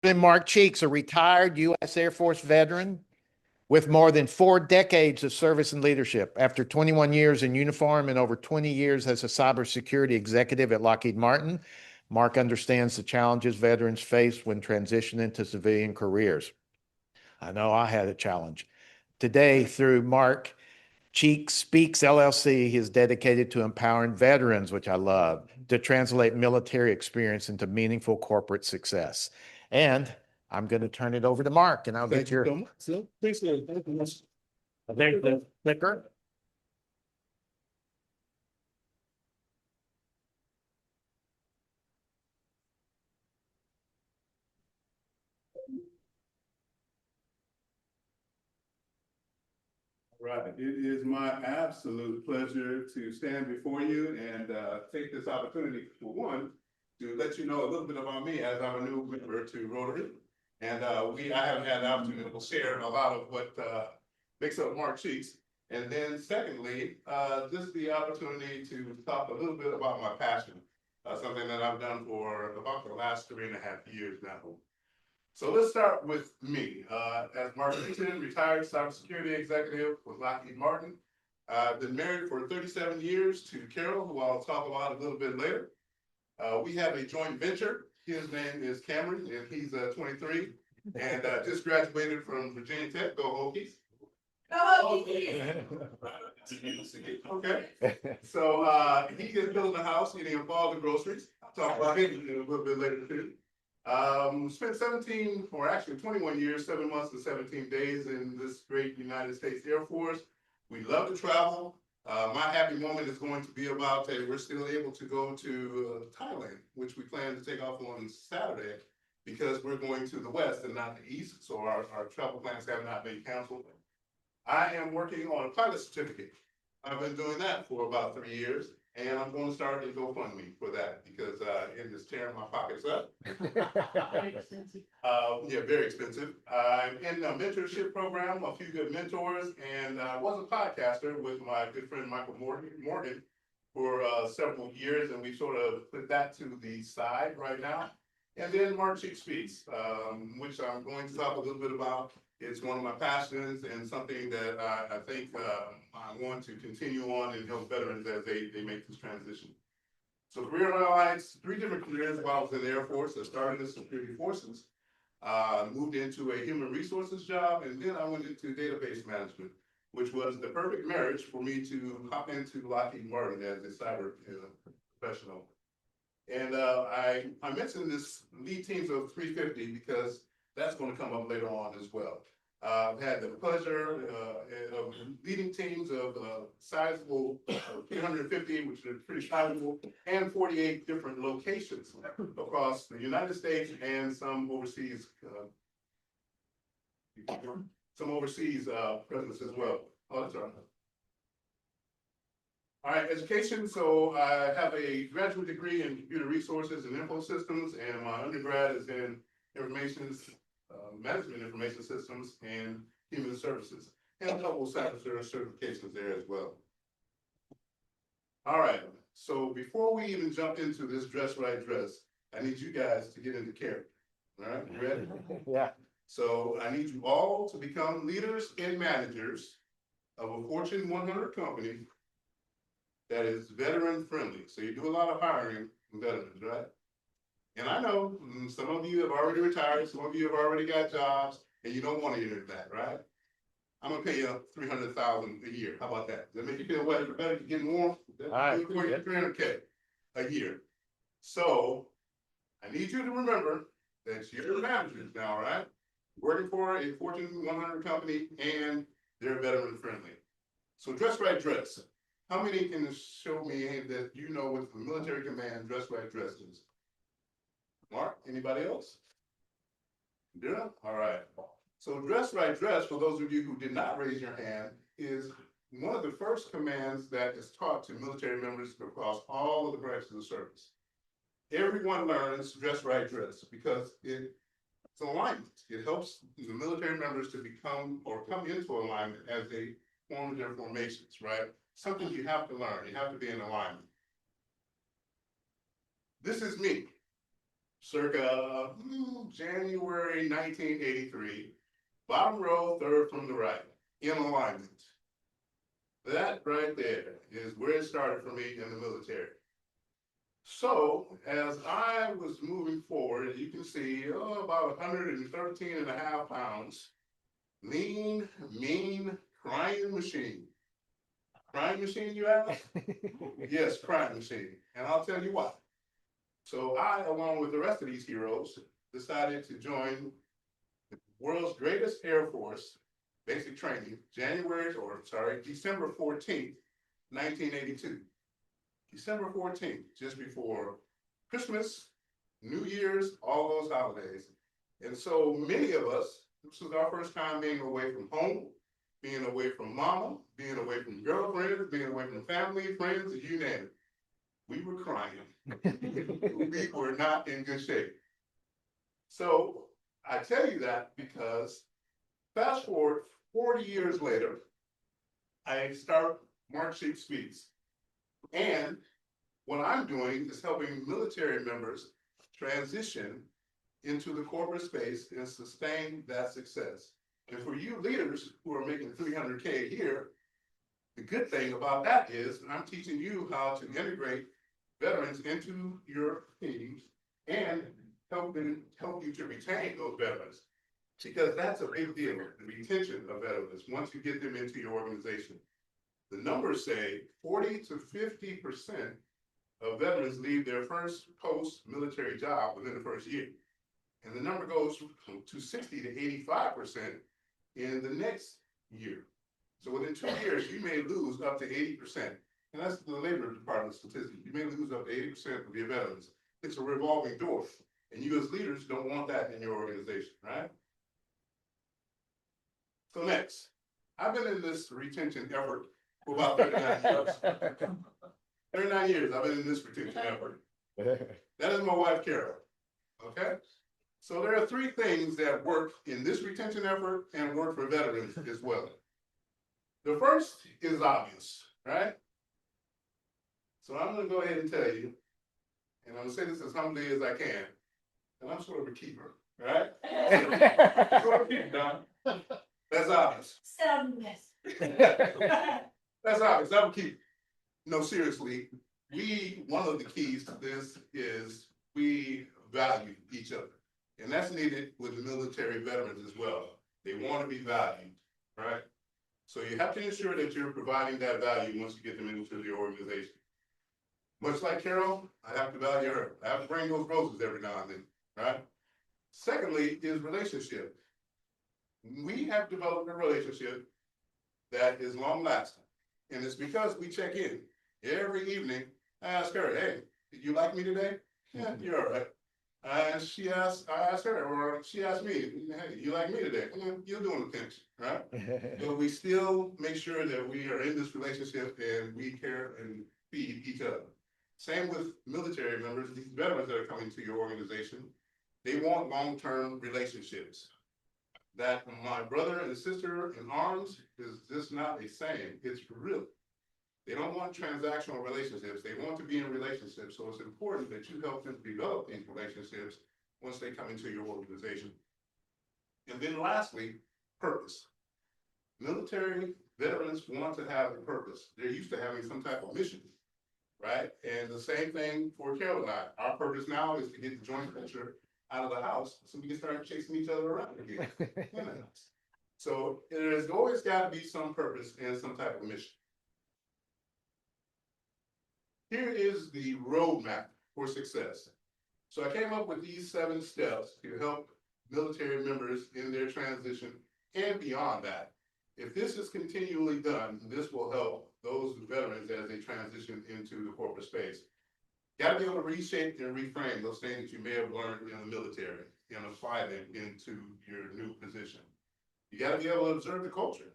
Mark Cheeks, a retired U.S. Air Force veteran with more than 4 decades of service and leadership. After 21 years in uniform and over 20 years as a cybersecurity executive at Lockheed Martin, Mark understands the challenges veterans face when transitioning to civilian careers. I know I had a challenge. Today, through Mark Cheeks Speaks LLC, he is dedicated to empowering veterans, which I love, to translate military experience into meaningful corporate success. And I'm going to turn it over to Mark, and I'll get your. Thank you so much. Appreciate it. Thank you much. There's the clicker. Right. It is my absolute pleasure to stand before you and take this opportunity, for one, to let you know a little bit about me, as I'm a new member to Rotary. And I haven't had the opportunity to share a lot of what makes up Mark Cheeks. And then secondly, just the opportunity to talk a little bit about my passion, something that I've done for about the last 3.5 years now. So let's start with me. As Mark mentioned, retired cybersecurity executive with Lockheed Martin. I've been married for 37 years to Carol, who I'll talk about a little bit later. We have a joint venture. His name is Cameron, and he's 23 and just graduated from Virginia Tech. Go Hokies. Okay. So he is building a house, getting up all the groceries. I'll talk about him a little bit later too. Spent 17, or actually 21 years, 7 months and 17 days in this great United States Air Force. We love to travel. My happy moment is going to be about that we're still able to go to Thailand, which we plan to take off on Saturday, because we're going to the west and not the east. So our travel plans have not been canceled. I am working on a pilot certificate. I've been doing that for about 3 years. And I'm going to start a GoFundMe for that, because it is tearing my pockets up. Yeah, very expensive. I'm in a mentorship program, a few good mentors, and I was a podcaster with my good friend Michael Morgan for several years, and we sort of put that to the side right now. And then Mark Cheeks Speaks, which I'm going to talk a little bit about. It's one of my passions and something that I think I want to continue on and help veterans as they make this transition. So career highlights, 3 different careers while I was in the Air Force. I started in the security forces, moved into a human resources job, and then I went into database management, which was the perfect marriage for me to hop into Lockheed Martin as a cyber professional. And I mentioned this lead teams of 350 because that's going to come up later on as well. I've had the pleasure of leading teams of sizable 350, which are pretty sizable, and 48 different locations across the United States and some overseas presence as well. Oh, that's all right. All right, education. So I have a graduate degree in computer resources and info systems, and my undergrad is in information management information systems and human services, and a couple of certifications there as well. All right, so before we even jump into this dress right dress, I need you guys to get into character. All right, you ready? Yeah. So I need you all to become leaders and managers of a Fortune 100 company that is veteran friendly. So you do a lot of hiring from veterans, right? And I know some of you have already retired, some of you have already got jobs, and you don't want to enter that, right? I'm gonna pay you $300,000 a year. How about that? Does that make you feel better? You're getting warm? All right. $300K a year. So I need you to remember that you're managers now, right? Working for a Fortune 100 company, and they're veteran friendly. So dress right dress. How many can show me that you know what the military command dress right dress is? Mark, anybody else? Yeah, all right. So dress right dress, for those of you who did not raise your hand, is one of the first commands that is taught to military members across all of the branches of service. Everyone learns dress right dress because it's alignment. It helps the military members to become or come into alignment as they form their formations, right? Something you have to learn. You have to be in alignment. This is me. circa January 1983, bottom row, third from the right, in alignment. That right there is where it started for me in the military. So as I was moving forward, you can see about 113 and a half pounds, lean, mean, crying machine. Crying machine, you ask? Yes, crying machine. And I'll tell you why. So I, along with the rest of these heroes, decided to join the world's greatest Air Force basic training, December 14th, 1982. December 14th, just before Christmas, New Year's, all those holidays. And so many of us, this was our first time being away from home, being away from mama, being away from girlfriends, being away from family, friends, you name it. We were crying. We were not in good shape. So I tell you that because fast forward 40 years later, I start Mark Sheep Speaks. And what I'm doing is helping military members transition into the corporate space and sustain that success. And for you leaders who are making 300K a year, the good thing about that is I'm teaching you how to integrate veterans into your teams and help you to retain those veterans. Because that's a big deal, the retention of veterans, once you get them into your organization. The numbers say 40 to 50% of veterans leave their first post-military job within the first year. And the number goes to 60 to 85% in the next year. So within 2 years, you may lose up to 80%. And that's the Labor Department statistics. You may lose up to 80% of your veterans. It's a revolving door. And you as leaders don't want that in your organization, right? So next, I've been in this retention effort for about 39 years. 39 years I've been in this retention effort. That is my wife, Carol, okay? So there are 3 things that work in this retention effort and work for veterans as well. The first is obvious, right? So I'm gonna go ahead and tell you, and I'm gonna say this as humbly as I can, and I'm sort of a keeper, right? Sort of a keeper, Don. That's obvious. That's obvious, I'm a keeper. No, seriously, one of the keys to this is we value each other. And that's needed with the military veterans as well. They want to be valued, right? So you have to ensure that you're providing that value once you get them into the organization. Much like Carol, I have to value her. I have to bring those roses every now and then, right? Secondly is relationship. We have developed a relationship that is long lasting. And it's because we check in every evening. I ask her, hey, did you like me today? Yeah, you're all right. I asked her, or she asked me, hey, you like me today? Yeah, you're doing the pinch, right? But we still make sure that we are in this relationship and we care and feed each other. Same with military members, these veterans that are coming to your organization, they want long-term relationships. That my brother and sister in arms is just not a saying, it's real. They don't want transactional relationships. They want to be in relationships. So it's important that you help them develop these relationships once they come into your organization. And then lastly, purpose. Military veterans want to have a purpose. They're used to having some type of mission, right? And the same thing for Carol and I. Our purpose now is to get the joint venture out of the house so we can start chasing each other around again. So there's always got to be some purpose and some type of mission. Here is the roadmap for success. So I came up with these 7 steps to help military members in their transition and beyond that. If this is continually done, this will help those veterans as they transition into the corporate space. You got to be able to reshape and reframe those things that you may have learned in the military and apply them into your new position. You got to be able to observe the culture.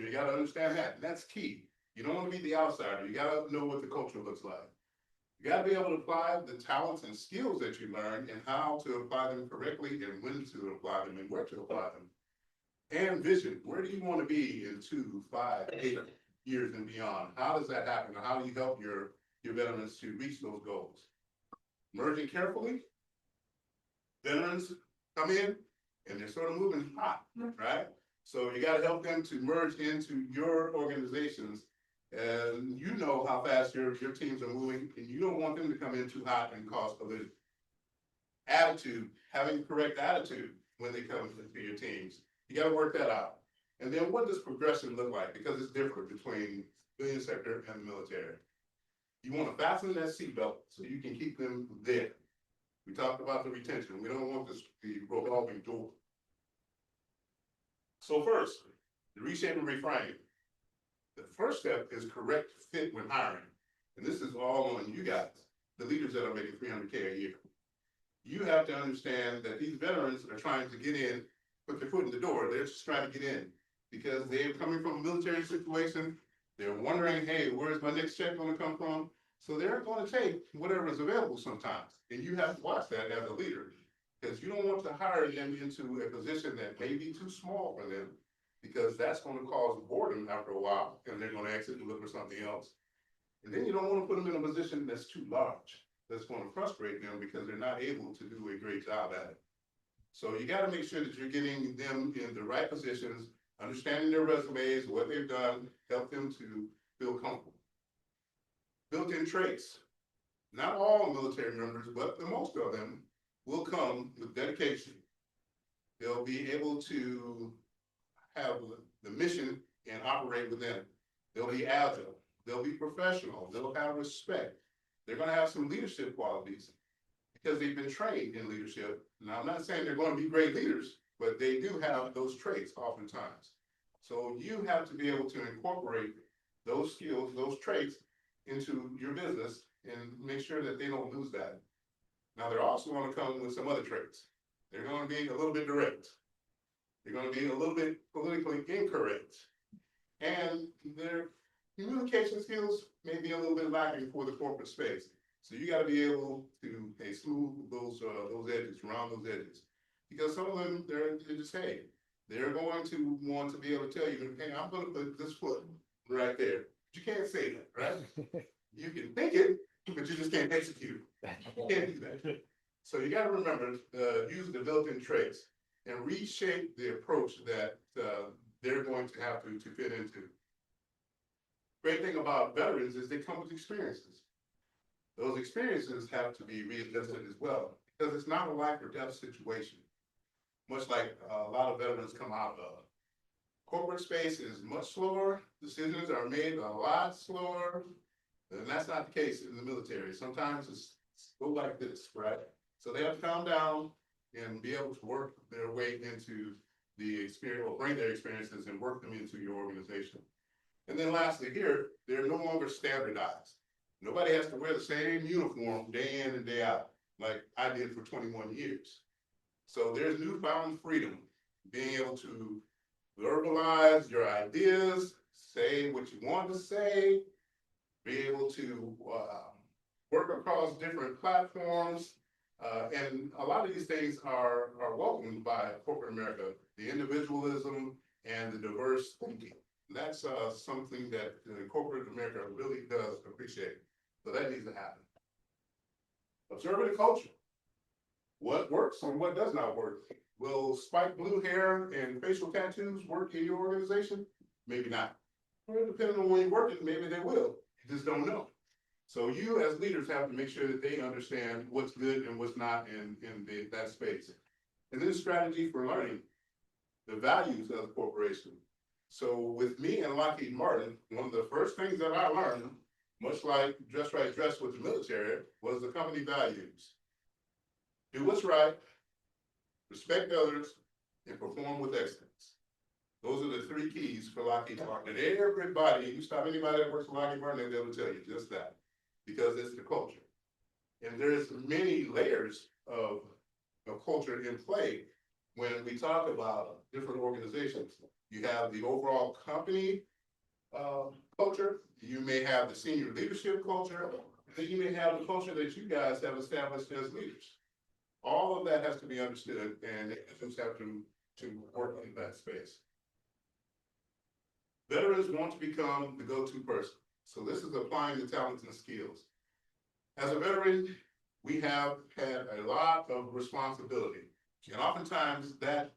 You got to understand that. And that's key. You don't want to be the outsider. You got to know what the culture looks like. You got to be able to apply the talents and skills that you learn and how to apply them correctly and when to apply them and where to apply them. And vision. Where do you want to be in 2, 5, 8 years and beyond? How does that happen? How do you help your veterans to reach those goals? Merging carefully, veterans come in and they're sort of moving hot, right? So you gotta help them to merge into your organizations. And you know how fast your teams are moving, and you don't want them to come in too hot and cause collision. Attitude, having the correct attitude when they come into your teams. You gotta work that out. And then what does progression look like? Because it's different between civilian sector and the military. You wanna fasten that seatbelt so you can keep them there. We talked about the retention. We don't want this to be revolving door. So first, the reshape and reframe. The first step is correct fit when hiring. And this is all on you guys, the leaders that are making $300K a year. You have to understand that these veterans are trying to get in, put their foot in the door. They're just trying to get in because they're coming from a military situation. They're wondering, hey, where's my next check gonna come from? So they're gonna take whatever is available sometimes. And you have to watch that as a leader, because you don't want to hire them into a position that may be too small for them, because that's gonna cause boredom after a while, and they're gonna exit and look for something else. And then you don't wanna put them in a position that's too large, that's gonna frustrate them because they're not able to do a great job at it. So you gotta make sure that you're getting them in the right positions, understanding their resumes, what they've done, help them to feel comfortable. Built-in traits. Not all military members, but the most of them will come with dedication. They'll be able to have the mission and operate within it. They'll be agile, they'll be professional, they'll have respect. They're gonna have some leadership qualities because they've been trained in leadership. Now, I'm not saying they're gonna be great leaders, but they do have those traits oftentimes. So you have to be able to incorporate those skills, those traits into your business and make sure that they don't lose that. Now, they're also gonna come with some other traits. They're gonna be a little bit direct. They're gonna be a little bit politically incorrect. And their communication skills may be a little bit lacking for the corporate space. So you gotta be able to, hey, smooth those edges, round those edges. Because some of them, they're just, hey, they're going to want to be able to tell you, hey, I'm gonna put this foot right there. But you can't say that, right? You can think it, but you just can't execute it. You can't do that. So you gotta remember, use the built-in traits and reshape the approach that they're going to have to fit into. Great thing about veterans is they come with experiences. Those experiences have to be readjusted as well, because it's not a life or death situation. Much like a lot of veterans come out of. Corporate space is much slower, decisions are made a lot slower, and that's not the case in the military. Sometimes it's go like this, right? So they have to calm down and be able to work their way into the experience, or bring their experiences and work them into your organization. And then lastly here, they're no longer standardized. Nobody has to wear the same uniform day in and day out, like I did for 21 years. So there's newfound freedom, being able to verbalize your ideas, say what you want to say, be able to work across different platforms. And a lot of these things are welcomed by corporate America, the individualism and the diverse thinking. That's something that corporate America really does appreciate. So that needs to happen. Observing the culture. What works and what does not work. Will spiked blue hair and facial tattoos work in your organization? Maybe not. Well, depending on when you work it, maybe they will. You just don't know. So you as leaders have to make sure that they understand what's good and what's not in that space. And then strategy for learning the values of the corporation. So with me and Lockheed Martin, one of the first things that I learned, much like Dress Right, Dress with the military, was the company values. Do what's right, respect others, and perform with excellence. Those are the three keys for Lockheed Martin. And everybody, you stop anybody that works for Lockheed Martin, they'll be able to tell you just that, because it's the culture. And there's many layers of culture in play when we talk about different organizations. You have the overall company culture, you may have the senior leadership culture, and then you may have the culture that you guys have established as leaders. All of that has to be understood, and individuals have to work in that space. Veterans want to become the go-to person. So this is applying the talents and skills. As a veteran, we have had a lot of responsibility. And oftentimes that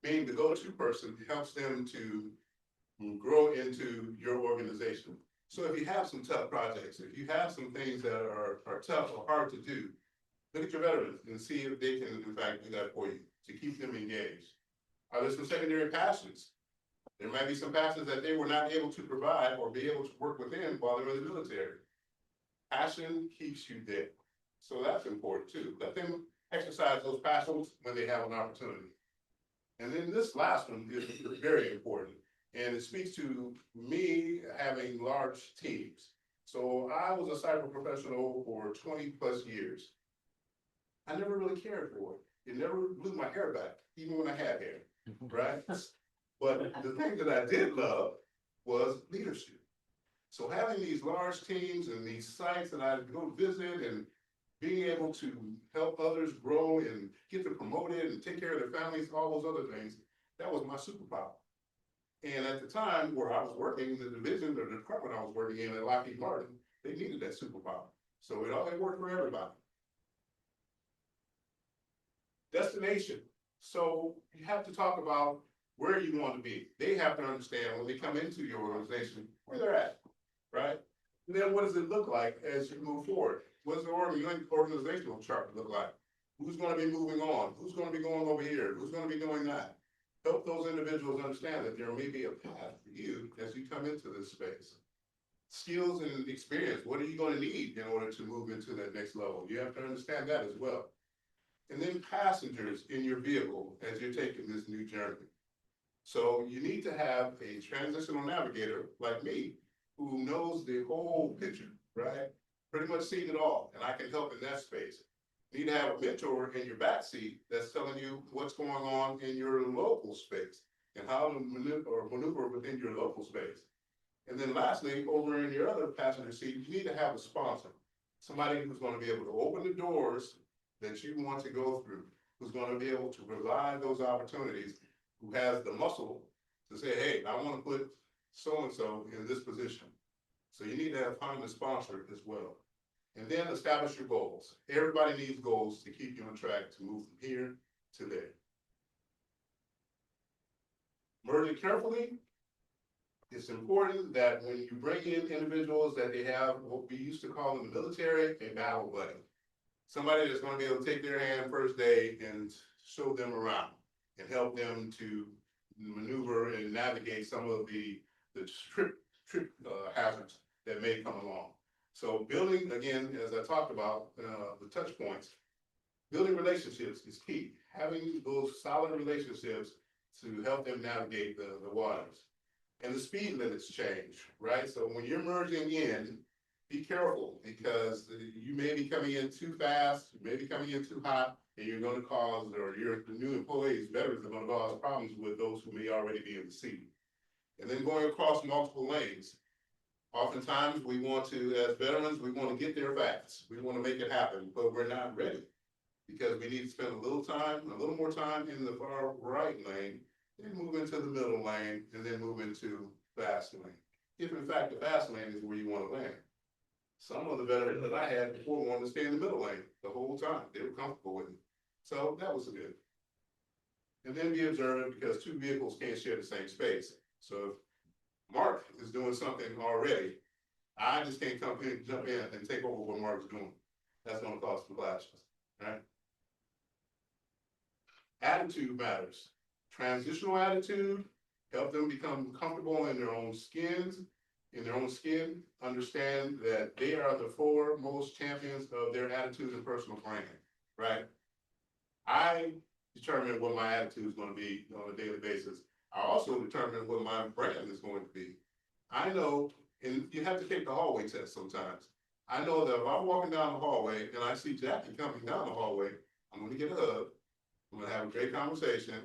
being the go-to person helps them to grow into your organization. So if you have some tough projects, if you have some things that are tough or hard to do, look at your veterans and see if they can, in fact, do that for you to keep them engaged. Are there some secondary passions? There might be some passions that they were not able to provide or be able to work within while they were in the military. Passion keeps you there. So that's important too. Let them exercise those passions when they have an opportunity. And then this last one is very important. And it speaks to me having large teams. So I was a cyber professional for 20 plus years. I never really cared for it. It never blew my hair back, even when I had hair, right? But the thing that I did love was leadership. So having these large teams and these sites that I go visit and being able to help others grow and get them promoted and take care of their families, all those other things, that was my superpower. And at the time where I was working, the division or the department I was working in at Lockheed Martin, they needed that superpower. So it worked for everybody. Destination. So you have to talk about where you want to be. They have to understand when they come into your organization where they're at, right? And then what does it look like as you move forward? What does the organizational chart look like? Who's going to be moving on? Who's going to be going over here? Who's going to be doing that? Help those individuals understand that there may be a path for you as you come into this space. Skills and experience, what are you going to need in order to move into that next level? You have to understand that as well. And then passengers in your vehicle as you're taking this new journey. So you need to have a transitional navigator like me who knows the whole picture, right? Pretty much seen it all, and I can help in that space. You need to have a mentor in your backseat that's telling you what's going on in your local space and how to maneuver within your local space. And then lastly, over in your other passenger seat, you need to have a sponsor, somebody who's going to be able to open the doors that you want to go through, who's going to be able to provide those opportunities, who has the muscle to say, hey, I want to put so-and-so in this position. So you need to find a sponsor as well. And then establish your goals. Everybody needs goals to keep you on track to move from here to there. Merge it carefully. It's important that when you bring in individuals that they have what we used to call in the military a battle buddy. Somebody that's going to be able to take their hand first day and show them around and help them to maneuver and navigate some of the trip hazards that may come along. So building, again, as I talked about, the touch points, building relationships is key. Having those solid relationships to help them navigate the waters. And the speed limits change, right? So when you're merging in, be careful because you may be coming in too fast, you may be coming in too hot, and you're going to cause, or the new employees, veterans are going to cause problems with those who may already be in the seat. And then going across multiple lanes. Oftentimes we want to, as veterans, we want to get there fast. We want to make it happen, but we're not ready because we need to spend a little more time in the far right lane, then move into the middle lane, and then move into fast lane. If in fact the fast lane is where you want to land. Some of the veterans that I had before wanted to stay in the middle lane the whole time. They were comfortable with it. So that was good. And then be observant because two vehicles can't share the same space. So if Mark is doing something already, I just can't come in, jump in and take over what Mark's doing. That's going to cause some clashes, right? Attitude matters. Transitional attitude, help them become comfortable in their own skin, understand that they are the foremost champions of their attitude and personal brand, right? I determine what my attitude is going to be on a daily basis. I also determine what my brand is going to be. I know, and you have to take the hallway test sometimes. I know that if I'm walking down the hallway and I see Jackie coming down the hallway, I'm going to get a hug. I'm going to have a great conversation,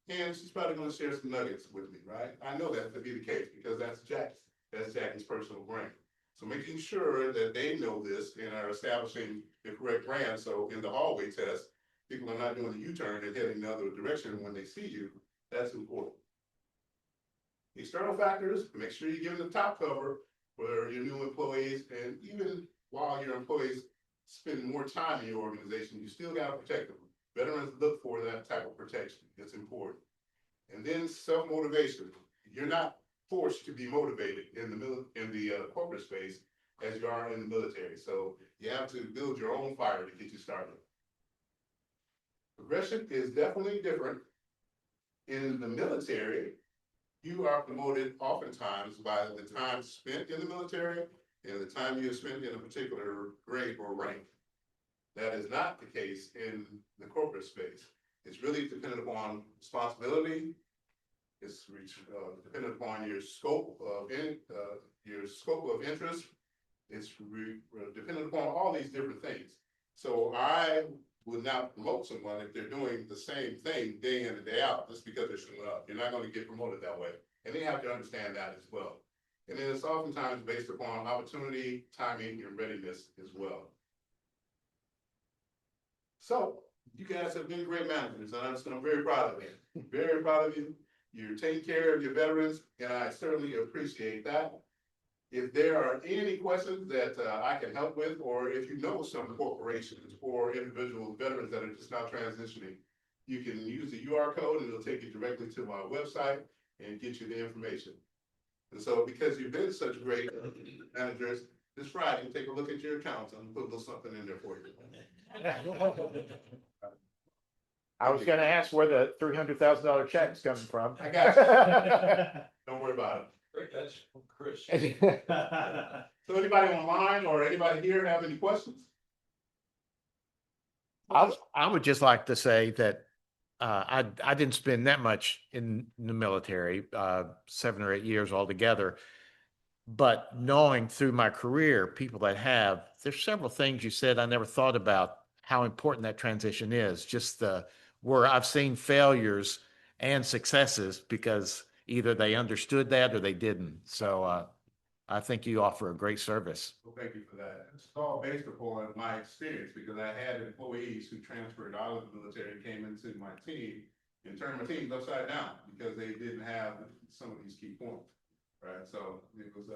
and she's probably going to share some nuggets with me, right? I know that to be the case because that's Jackie. That's Jackie's personal brand. So making sure that they know this and are establishing the correct brand. So in the hallway test, people are not doing the U-turn and heading the other direction when they see you. That's important. External factors, make sure you're giving the top cover for your new employees, and even while your employees spend more time in your organization, you still gotta protect them. Veterans look for that type of protection. It's important. And then self-motivation. You're not forced to be motivated in the corporate space as you are in the military. So you have to build your own fire to get you started. Progression is definitely different. In the military, you are promoted oftentimes by the time spent in the military and the time you have spent in a particular grade or rank. That is not the case in the corporate space. It's really dependent upon responsibility. It's dependent upon your scope of interest. It's dependent upon all these different things. So I would not promote someone if they're doing the same thing day in and day out, just because they're showing up. You're not going to get promoted that way. And they have to understand that as well. And then it's oftentimes based upon opportunity, timing, and readiness as well. So you guys have been great managers, and I'm very proud of you. Very proud of you. You're taking care of your veterans, and I certainly appreciate that. If there are any questions that I can help with, or if you know some corporations or individual veterans that are just now transitioning, you can use the UR code and it'll take you directly to my website and get you the information. And so because you've been such great managers, this Friday, take a look at your accounts and put a little something in there for you. I was gonna ask where the $300,000 check's coming from. I got you. Don't worry about it. Great, that's from Chris. So anybody online or anybody here have any questions? I would just like to say that I didn't spend that much in the military, 7 or 8 years altogether. But knowing through my career, people that have, there's several things you said I never thought about how important that transition is. Just where I've seen failures and successes because either they understood that or they didn't. So I think you offer a great service. Well, thank you for that. It's all based upon my experience because I had employees who transferred out of the military and came into my team and turned my teams upside down because they didn't have some of these key points, right? So it was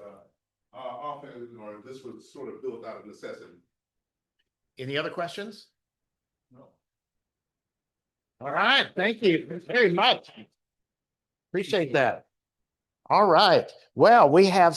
often, or this was sort of built out of necessity. Any other questions? No. All right. Thank you very much. Appreciate that. All right. Well, we have